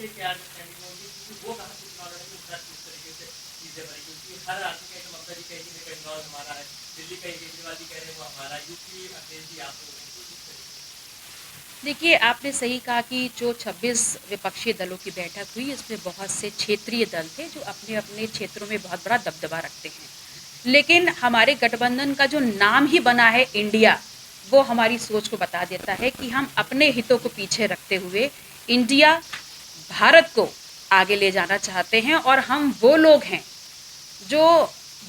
लिए क्या अंडरस्टैंडिंग होगी, क्योंकि वो कहाँ से चुनाव लड़ेंगे, उत्तर किस तरीके से चीजें बनी, क्योंकि हर आदमी कहेगा ममता जी कहेगी कि इंदौर हमारा है, दिल्ली का केजरीवाल जी कह रहे हैं वो हमारा, यूपी अखिलेश जी आप लोग हैं, तो इस तरीके देखिए, आपने सही कहा कि जो 26 विपक्षी दलों की बैठक हुई, इसमें बहुत से क्षेत्रीय दल थे जो अपने-अपने क्षेत्रों में बहुत बड़ा दबदबा रखते हैं। लेकिन हमारे गठबंधन का जो नाम ही बना है इंडिया, वो हमारी सोच को बता देता है कि हम अपने हितों को पीछे रखते हुए इंडिया, भारत को आगे ले जाना चाहते हैं और हम वो लोग हैं जो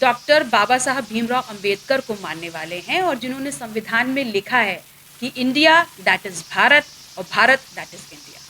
डॉक्टर बाबा साहब भीमराव अंबेडकर को मानने वाले हैं और जिन्होंने संविधान में लिखा है कि इंडिया दैट इज भारत और भारत दैट इज इंडिया।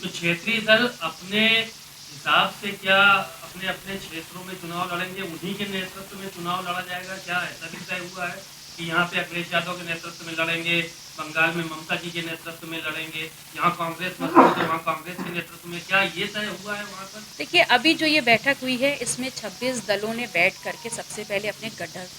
तो क्षेत्रीय दल अपने हिसाब से क्या अपने अपने क्षेत्रों में चुनाव लड़ेंगे, उन्हीं के नेतृत्व में चुनाव लड़ा जाएगा, क्या ऐसा भी तय हुआ है कि यहाँ पे अखिलेश यादव के नेतृत्व में लड़ेंगे, बंगाल में ममता जी के नेतृत्व में लड़ेंगे, यहाँ कांग्रेस मजबूत है वहाँ कांग्रेस के नेतृत्व में, क्या ये तय हुआ है वहाँ पर? देखिए, अभी जो ये बैठक हुई है इसमें 26 दलों ने बैठ करके सबसे पहले अपने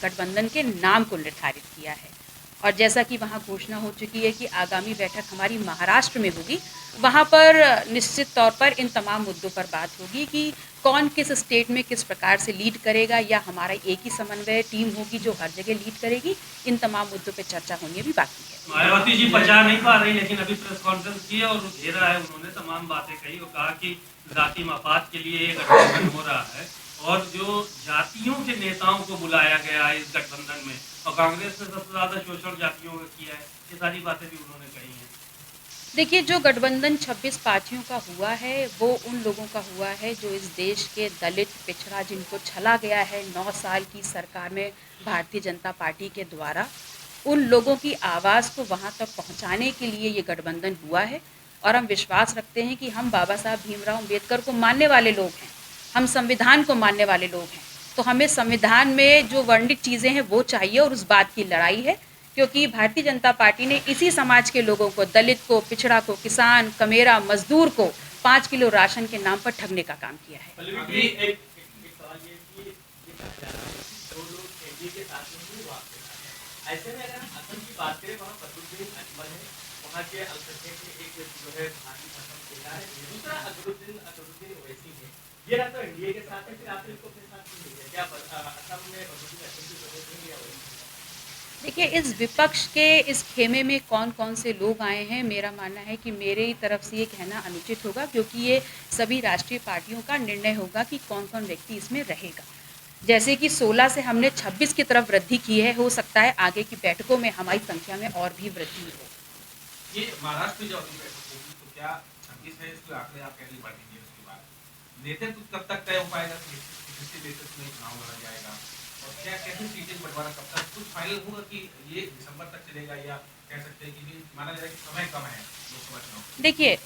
गठबंधन के नाम को निर्धारित किया है और जैसा कि वहाँ घोषणा हो चुकी है कि आगामी बैठक हमारी महाराष्ट्र में होगी, वहाँ पर निश्चित तौर पर इन तमाम मुद्दों पर बात होगी कि कौन किस स्टेट में किस प्रकार से लीड करेगा या हमारा एक ही समन्वय टीम होगी जो हर जगह लीड करेगी। इन तमाम मुद्दों पर चर्चा होनी अभी बाकी है। मायावती जी पचा नहीं पा रही, लेकिन अभी प्रेस कॉन्फ्रेंस की और घेरा है, उन्होंने तमाम बातें कही और कहा कि जाति मफाद के लिए ये गठबंधन हो रहा है और जो जातियों के नेताओं को बुलाया गया है इस गठबंधन में, और कांग्रेस ने सबसे ज्यादा शोषण जातियों का किया है, ये सारी बातें भी उन्होंने कही हैं। देखिए, जो गठबंधन 26 पार्टियों का हुआ है वो उन लोगों का हुआ है जो इस देश के दलित पिछड़ा जिनको छला गया है 9 साल की सरकार में भारतीय जनता पार्टी के द्वारा, उन लोगों की आवाज़ को वहाँ तक पहुँचाने के लिए ये गठबंधन हुआ है और हम विश्वास रखते हैं कि हम बाबा साहब भीमराव अम्बेडकर को मानने वाले लोग हैं, हम संविधान को मानने वाले लोग हैं। तो हमें संविधान में जो वर्णित चीज़ें हैं वो चाहिए और उस बात की लड़ाई है, क्योंकि भारतीय जनता पार्टी ने इसी समाज के लोगों को, दलित को, पिछड़ा को, किसान, कमेरा, मजदूर को 5 किलो राशन के नाम पर ठगने का काम किया है। एक सवाल ये कि ये कहा जा रहा है कि जो लोग एनडीए के साथ में हैं वो आपके साथ हैं। ऐसे में अगर हम असम की बात करें, वहाँ फसलुद्दीन अजमल है, वहाँ के अल्पसंख्यक के एक जो है भाटी असम सेना है, दूसरा अकबरुद्दीन ओवैसी है। ये ना तो एनडीए के साथ है, फिर आपने इसको अपने साथ क्यों नहीं किया? क्या असम में फसलुद्दीन अजमल की जरूरत नहीं है ओवैसी? देखिए, इस विपक्ष के इस खेमे में कौन-कौन से लोग आए हैं, मेरा मानना है कि मेरी तरफ से ये कहना अनुचित होगा, क्योंकि ये सभी राष्ट्रीय पार्टियों का निर्णय होगा कि कौन-कौन व्यक्ति इसमें रहेगा। जैसे कि 16 से हमने 26 की तरफ वृद्धि की है, हो सकता है आगे की बैठकों में हमारी संख्या में और भी वृद्धि हो। ये महाराष्ट्र में जो अगली बैठक होगी तो क्या 26 है, इसके आंकड़े आप कह रही बढ़ेंगे, उसके बाद नेतृत्व कब तक तय हो पाएगा कि किसके बेसिस में चुनाव लड़ा जाएगा और क्या कैसे सीटें बंटवारा कब तक कुछ फाइनल होगा कि ये दिसंबर तक चलेगा, या कह सकते हैं कि माना जाए कि समय कम है लोकसभा चुनाव? देखिए,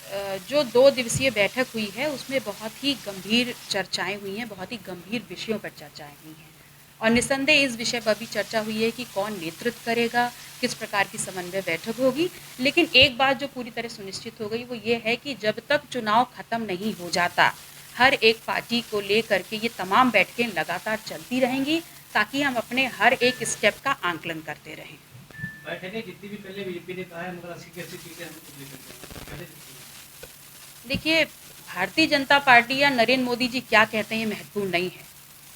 जो 2 दिवसीय बैठक हुई है उसमें बहुत ही गंभीर चर्चाएँ हुई हैं, बहुत ही गंभीर विषयों पर चर्चाएँ हुई हैं और निस्संदेह इस विषय पर भी चर्चा हुई है कि कौन नेतृत्व करेगा, किस प्रकार की समन्वय बैठक होगी। लेकिन एक बात जो पूरी तरह सुनिश्चित हो गई वो ये है कि जब तक चुनाव खत्म नहीं हो जाता, हर एक पार्टी को लेकर के ये तमाम बैठकें लगातार चलती रहेंगी, ताकि हम अपने हर एक स्टेप का आंकलन करते रहें। बैठकें जितनी भी पहले बीजेपी ने कहा है, मगर 80 की 80 सीटें हम खुद लेकर जाएंगे, पहले जितनी देखिए, भारतीय जनता पार्टी या नरेंद्र मोदी जी क्या कहते हैं ये महत्वपूर्ण नहीं है,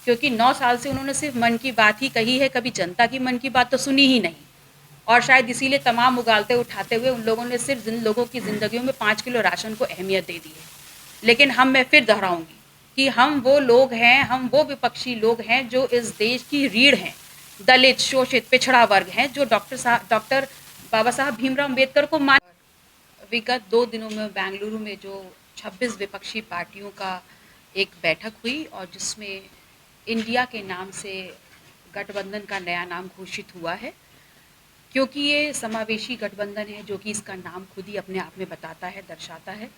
क्योंकि 9 साल से उन्होंने सिर्फ मन की बात ही कही है, कभी जनता की मन की बात तो सुनी ही नहीं और शायद इसीलिए तमाम उगालते उठाते हुए उन लोगों ने सिर्फ जिन लोगों की ज़िंदगियों में 5 किलो राशन को अहमियत दे दी है। लेकिन मैं फिर दोहराऊंगी कि हम वो लोग हैं, हम वो विपक्षी लोग हैं जो इस देश की रीढ़ हैं, दलित, शोषित, पिछड़ा वर्ग हैं, जो डॉक्टर बाबा साहब भीमराव अम्बेडकर को मान। विगत 2 दिनों में बेंगलुरु में जो 26 विपक्षी पार्टियों का एक बैठक हुई और जिसमें इंडिया के नाम से गठबंधन का नया नाम घोषित हुआ है, क्योंकि ये समावेशी गठबंधन है जो कि इसका नाम खुद ही अपने आप में बताता है, दर्शाता है।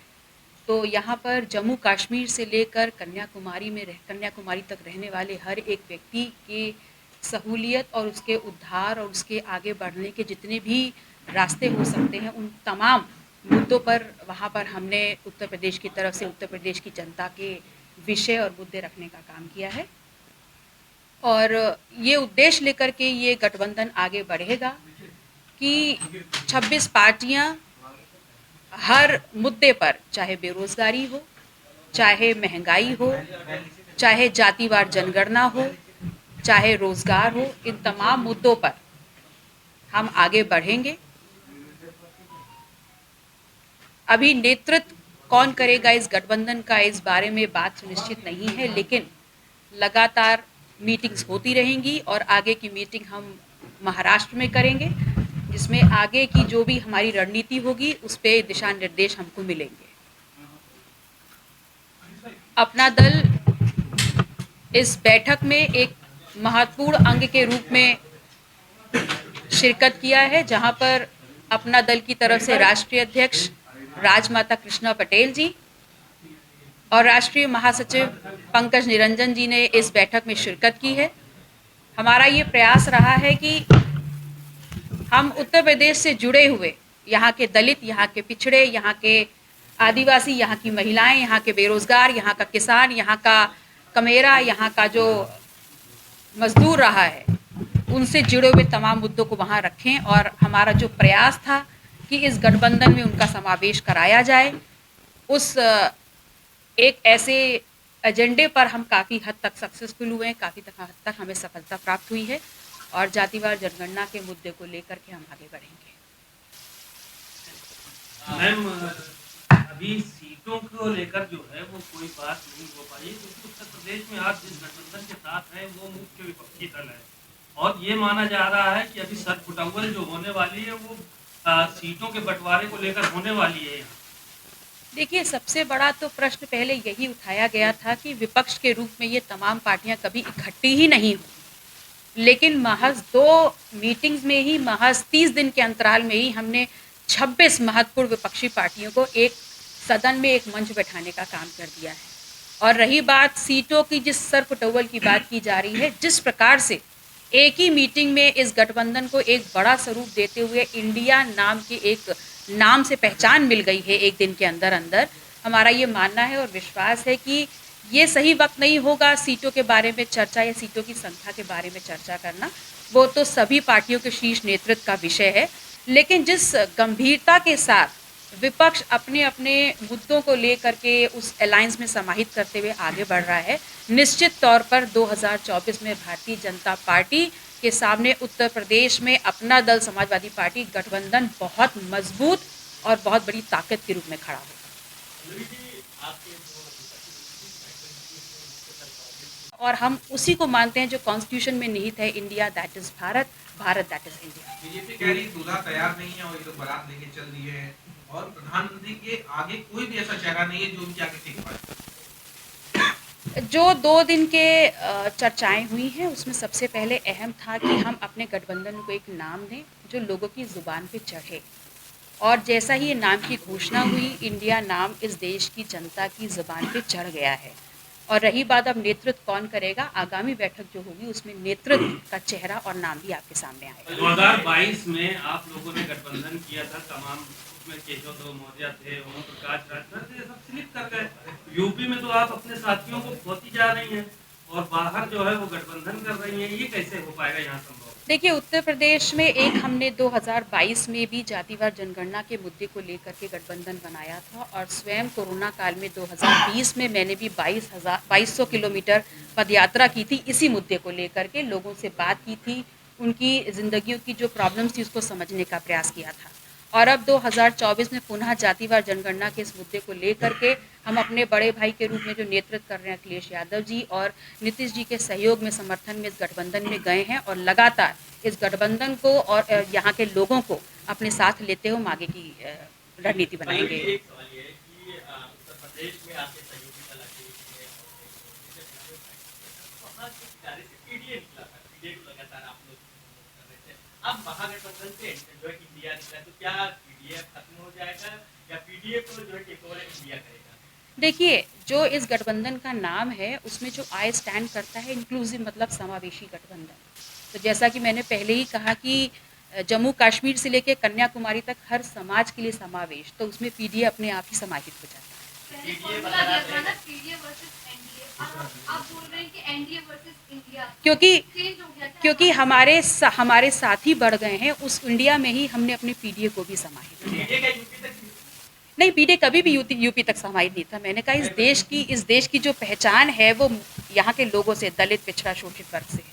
तो यहाँ पर जम्मू कश्मीर से लेकर कन्याकुमारी तक रहने वाले हर एक व्यक्ति के सहूलियत और उसके उद्धार और उसके आगे बढ़ने के जितने भी रास्ते हो सकते हैं, उन तमाम मुद्दों पर वहाँ पर हमने उत्तर प्रदेश की तरफ से उत्तर प्रदेश की जनता के विषय और मुद्दे रखने का काम किया है और ये उद्देश्य लेकर के ये गठबंधन आगे बढ़ेगा कि 26 पार्टियाँ हर मुद्दे पर, चाहे बेरोजगारी हो, चाहे महंगाई हो, चाहे जातिवार जनगणना हो, चाहे रोजगार हो, इन तमाम मुद्दों पर हम आगे बढ़ेंगे। अभी नेतृत्व कौन करेगा इस गठबंधन का, इस बारे में बात सुनिश्चित नहीं है, लेकिन लगातार मीटिंग्स होती रहेंगी और आगे की मीटिंग हम महाराष्ट्र में करेंगे, जिसमें आगे की जो भी हमारी रणनीति होगी उस पे दिशा निर्देश हमको मिलेंगे। अपना दल इस बैठक में एक महत्वपूर्ण अंग के रूप में शिरकत किया है, जहां पर अपना दल की तरफ से राष्ट्रीय अध्यक्ष राजमाता कृष्णा पटेल जी और राष्ट्रीय महासचिव पंकज निरंजन जी ने इस बैठक में शिरकत की है। हमारा ये प्रयास रहा है कि हम उत्तर प्रदेश से जुड़े हुए यहाँ के दलित, यहाँ के पिछड़े, यहाँ के आदिवासी, यहाँ की महिलाएं, यहाँ के बेरोजगार, यहाँ का किसान, यहाँ का कमेरा, यहाँ का जो मजदूर रहा है, उनसे जुड़े हुए तमाम मुद्दों को वहाँ रखें और हमारा जो प्रयास था कि इस गठबंधन में उनका समावेश कराया जाए, उस एक ऐसे एजेंडे पर हम काफ़ी हद तक सक्सेसफुल हुए हैं, काफ़ी हद तक हमें सफलता प्राप्त हुई है और जातिवार जनगणना के मुद्दे को लेकर के हम आगे बढ़ेंगे। मैम, अभी सीटों को लेकर जो है वो कोई बात नहीं हो पाई, क्योंकि उत्तर प्रदेश में आप जिस गठबंधन के साथ हैं वो मुख्य विपक्षी दल है और ये माना जा रहा है कि अभी सरकुटंबल जो होने वाली है वो सीटों के बंटवारे को लेकर होने वाली है यहाँ। देखिए, सबसे बड़ा तो प्रश्न पहले यही उठाया गया था कि विपक्ष के रूप में ये तमाम पार्टियां कभी इकट्ठी ही नहीं हुई, लेकिन महज 2 मीटिंग्स में ही, महज 30 दिन के अंतराल में ही हमने 26 महत्वपूर्ण विपक्षी पार्टियों को एक सदन में एक मंच बैठाने का काम कर दिया है। और रही बात सीटों की, जिस सरकुटंबल की बात की जा रही है, जिस प्रकार से एक ही मीटिंग में इस गठबंधन को एक बड़ा स्वरूप देते हुए इंडिया नाम के एक नाम से पहचान मिल गई है एक दिन के अंदर अंदर, हमारा ये मानना है और विश्वास है कि ये सही वक्त नहीं होगा सीटों के बारे में चर्चा या सीटों की संख्या के बारे में चर्चा करना। वो तो सभी पार्टियों के शीर्ष नेतृत्व का विषय है, लेकिन जिस गंभीरता के साथ विपक्ष अपने अपने मुद्दों को लेकर के उस अलायंस में समाहित करते हुए आगे बढ़ रहा है, निश्चित तौर पर 2024 में भारतीय जनता पार्टी के सामने उत्तर प्रदेश में अपना दल समाजवादी पार्टी गठबंधन बहुत मजबूत और बहुत बड़ी ताकत के रूप में खड़ा होगा और हम उसी को मानते हैं जो कॉन्स्टिट्यूशन में निहित है, India that is Bharat, Bharat that is India. BJP कह रही दूल्हा तैयार नहीं है और ये लोग बारात लेके चल दिए हैं और प्रधानमंत्री के आगे कोई भी ऐसा चेहरा नहीं है जो उनके आगे टिक पाए। जो 2 दिन के चर्चाएं हुई हैं उसमें सबसे पहले अहम था कि हम अपने गठबंधन को एक नाम दें जो लोगों की जुबान पे चढ़े, और जैसा ही ये नाम की घोषणा हुई, इंडिया नाम इस देश की जनता की जुबान पे चढ़ गया है। और रही बात अब नेतृत्व कौन करेगा, आगामी बैठक जो होगी उसमें नेतृत्व का चेहरा और नाम भी आपके सामने आएगा। 2022 में आप लोगों ने गठबंधन किया था, तमाम उसमें केशव मौर्य थे, ओम प्रकाश राजभर थे, सब स्लिप कर गए। यूपी में तो आप अपने साथियों को खोती जा रही हैं और बाहर जो है वो गठबंधन कर रही हैं, ये कैसे हो पाएगा यहाँ संभव? देखिए, उत्तर प्रदेश में एक हमने 2022 में भी जातिवार जनगणना के मुद्दे को लेकर के गठबंधन बनाया था और स्वयं कोरोना काल में 2020 में मैंने भी 2200 किलोमीटर पदयात्रा की थी इसी मुद्दे को लेकर के, लोगों से बात की थी, उनकी ज़िंदगियों की जो प्रॉब्लम्स थी उसको समझने का प्रयास किया था। और अब 2024 में पुनः जातिवार जनगणना के इस मुद्दे को लेकर के हम अपने बड़े भाई के रूप में जो नेतृत्व कर रहे हैं अखिलेश यादव जी और नीतीश जी के सहयोग में, समर्थन में इस गठबंधन में गए हैं और लगातार इस गठबंधन को और यहाँ के लोगों को अपने साथ लेते हुए हम आगे की रणनीति बनाएंगे। एक सवाल ये है कि उत्तर प्रदेश में आपके सहयोगी दल अखिलेश है और वहाँ से किनारे से पीडीए निकला था, पीडीए को लगातार आप लोग कर रहे थे। अब महागठबंधन से जो है इंडिया निकला, तो क्या पीडीए खत्म हो जाएगा या पीडीए को जो है टेक ओवर इंडिया करेगा? देखिए, जो इस गठबंधन का नाम है उसमें जो आई स्टैंड करता है इंक्लूसिव, मतलब समावेशी गठबंधन। तो जैसा कि मैंने पहले ही कहा कि जम्मू कश्मीर से लेकर कन्याकुमारी तक हर समाज के लिए समावेश, तो उसमें पीडीए अपने आप ही समाहित हो जाता है। क्योंकि हमारे साथी बढ़ गए हैं, उस इंडिया में ही हमने अपने पीडीए को भी समाहित किया। नहीं, पीडे कभी भी यूपी तक समाहित नहीं था। मैंने कहा इस देश की जो पहचान है वो यहाँ के लोगों से, दलित, पिछड़ा, शोषित वर्ग से है।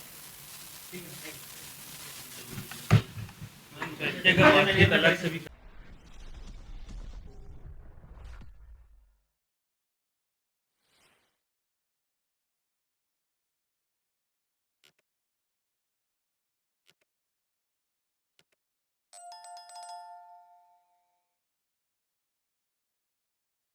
व्यक्तिगत बातचीत अलग से भी